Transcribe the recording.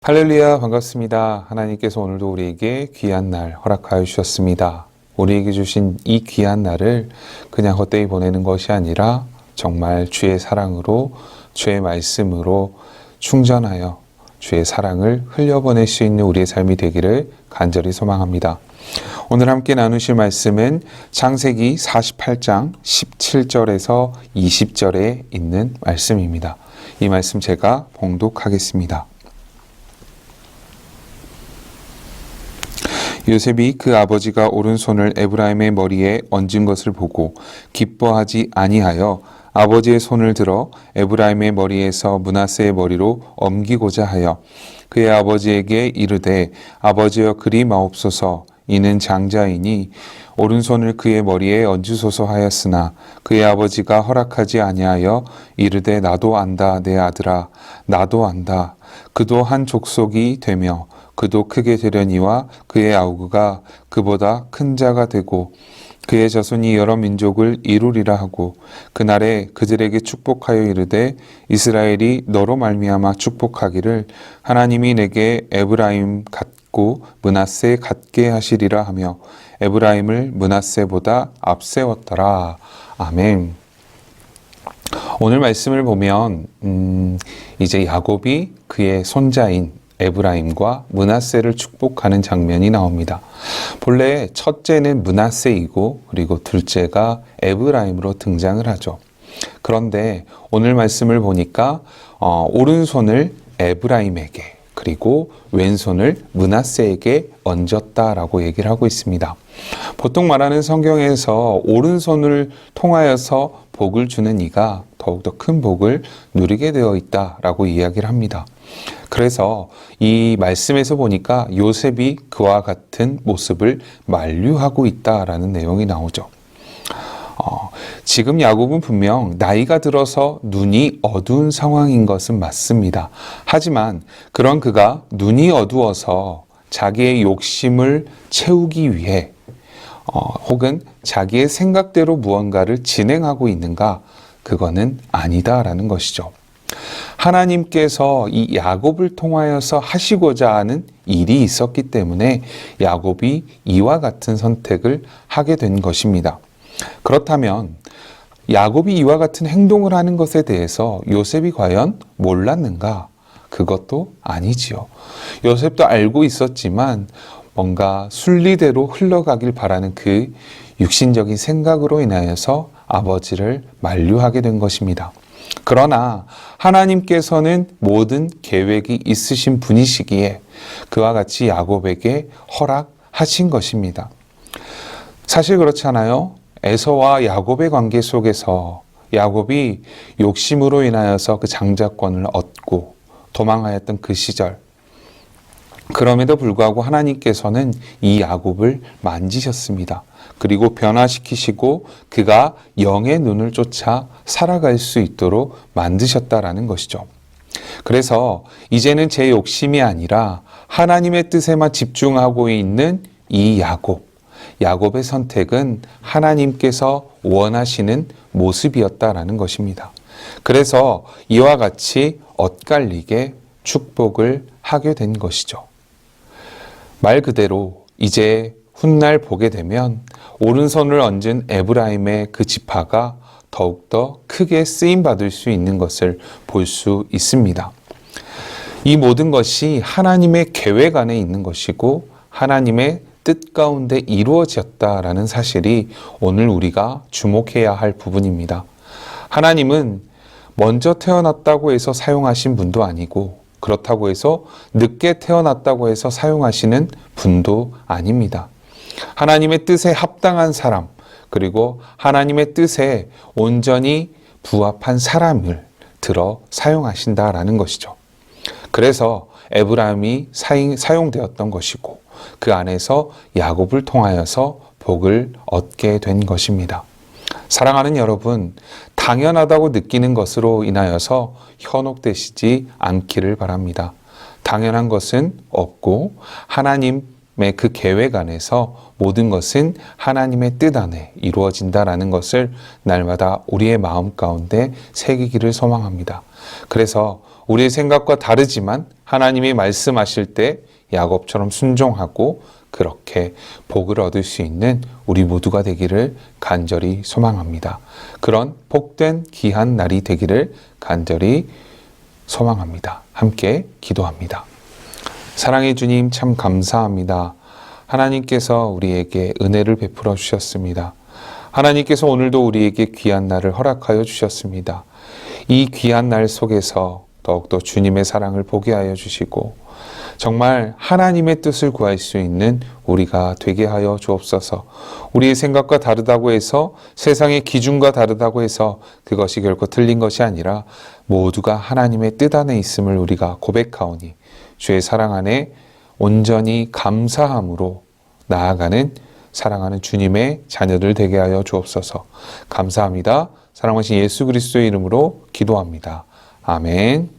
할렐루야, 반갑습니다. 하나님께서 오늘도 우리에게 귀한 날 허락하여 주셨습니다. 우리에게 주신 이 귀한 날을 그냥 헛되이 보내는 것이 아니라 정말 주의 사랑으로, 주의 말씀으로 충전하여 주의 사랑을 흘려보낼 수 있는 우리의 삶이 되기를 간절히 소망합니다. 오늘 함께 나누실 말씀은 창세기 48장 17절에서 20절에 있는 말씀입니다. 이 말씀 제가 봉독하겠습니다. 요셉이 그 아버지가 오른손을 에브라임의 머리에 얹은 것을 보고 기뻐하지 아니하여 아버지의 손을 들어 에브라임의 머리에서 므낫세의 머리로 옮기고자 하여 그의 아버지에게 이르되 아버지여 그리 마옵소서 이는 장자이니 오른손을 그의 머리에 얹으소서 하였으나 그의 아버지가 허락하지 아니하여 이르되 나도 안다 내 아들아 나도 안다 그도 한 족속이 되며 그도 크게 되려니와 그의 아우가 그보다 큰 자가 되고 그의 자손이 여러 민족을 이루리라 하고 그날에 그들에게 축복하여 이르되 이스라엘이 너로 말미암아 축복하기를 하나님이 내게 에브라임 같고 므낫세 같게 하시리라 하며 에브라임을 므낫세보다 앞세웠더라. 아멘. 오늘 말씀을 보면 이제 야곱이 그의 손자인 에브라임과 므낫세를 축복하는 장면이 나옵니다. 본래 첫째는 므낫세이고 그리고 둘째가 에브라임으로 등장을 하죠. 그런데 오늘 말씀을 보니까 오른손을 에브라임에게 그리고 왼손을 므낫세에게 얹었다라고 얘기를 하고 있습니다. 보통 말하는 성경에서 오른손을 통하여서 복을 주는 이가 더욱더 큰 복을 누리게 되어 있다라고 이야기를 합니다. 그래서 이 말씀에서 보니까 요셉이 그와 같은 모습을 만류하고 있다라는 내용이 나오죠. 지금 야곱은 분명 나이가 들어서 눈이 어두운 상황인 것은 맞습니다. 하지만 그런 그가 눈이 어두워서 자기의 욕심을 채우기 위해 혹은 자기의 생각대로 무언가를 진행하고 있는가? 그거는 아니다라는 것이죠. 하나님께서 이 야곱을 통하여서 하시고자 하는 일이 있었기 때문에 야곱이 이와 같은 선택을 하게 된 것입니다. 그렇다면 야곱이 이와 같은 행동을 하는 것에 대해서 요셉이 과연 몰랐는가? 그것도 아니지요. 요셉도 알고 있었지만 뭔가 순리대로 흘러가길 바라는 그 육신적인 생각으로 인하여서 아버지를 만류하게 된 것입니다. 그러나 하나님께서는 모든 계획이 있으신 분이시기에 그와 같이 야곱에게 허락하신 것입니다. 사실 그렇잖아요. 에서와 야곱의 관계 속에서 야곱이 욕심으로 인하여서 그 장자권을 얻고 도망하였던 그 시절, 그럼에도 불구하고 하나님께서는 이 야곱을 만지셨습니다. 그리고 변화시키시고 그가 영의 눈을 쫓아 살아갈 수 있도록 만드셨다라는 것이죠. 그래서 이제는 제 욕심이 아니라 하나님의 뜻에만 집중하고 있는 이 야곱의 선택은 하나님께서 원하시는 모습이었다라는 것입니다. 그래서 이와 같이 엇갈리게 축복을 하게 된 것이죠. 말 그대로 이제 훗날 보게 되면 오른손을 얹은 에브라임의 그 지파가 더욱더 크게 쓰임받을 수 있는 것을 볼 수 있습니다. 이 모든 것이 하나님의 계획 안에 있는 것이고 하나님의 뜻 가운데 이루어졌다라는 사실이 오늘 우리가 주목해야 할 부분입니다. 하나님은 먼저 태어났다고 해서 사용하신 분도 아니고 그렇다고 해서 늦게 태어났다고 해서 사용하시는 분도 아닙니다. 하나님의 뜻에 합당한 사람, 그리고 하나님의 뜻에 온전히 부합한 사람을 들어 사용하신다라는 것이죠. 그래서 에브라임이 사용되었던 것이고 그 안에서 야곱을 통하여서 복을 얻게 된 것입니다. 사랑하는 여러분, 당연하다고 느끼는 것으로 인하여서 현혹되시지 않기를 바랍니다. 당연한 것은 없고 하나님 그 계획 안에서 모든 것은 하나님의 뜻 안에 이루어진다라는 것을 날마다 우리의 마음 가운데 새기기를 소망합니다. 그래서 우리의 생각과 다르지만 하나님이 말씀하실 때 야곱처럼 순종하고 그렇게 복을 얻을 수 있는 우리 모두가 되기를 간절히 소망합니다. 그런 복된 귀한 날이 되기를 간절히 소망합니다. 함께 기도합니다. 사랑의 주님, 참 감사합니다. 하나님께서 우리에게 은혜를 베풀어 주셨습니다. 하나님께서 오늘도 우리에게 귀한 날을 허락하여 주셨습니다. 이 귀한 날 속에서 더욱더 주님의 사랑을 보게 하여 주시고 정말 하나님의 뜻을 구할 수 있는 우리가 되게 하여 주옵소서. 우리의 생각과 다르다고 해서, 세상의 기준과 다르다고 해서 그것이 결코 틀린 것이 아니라 모두가 하나님의 뜻 안에 있음을 우리가 고백하오니 주의 사랑 안에 온전히 감사함으로 나아가는 사랑하는 주님의 자녀들 되게 하여 주옵소서. 감사합니다. 사랑하신 예수 그리스도의 이름으로 기도합니다. 아멘.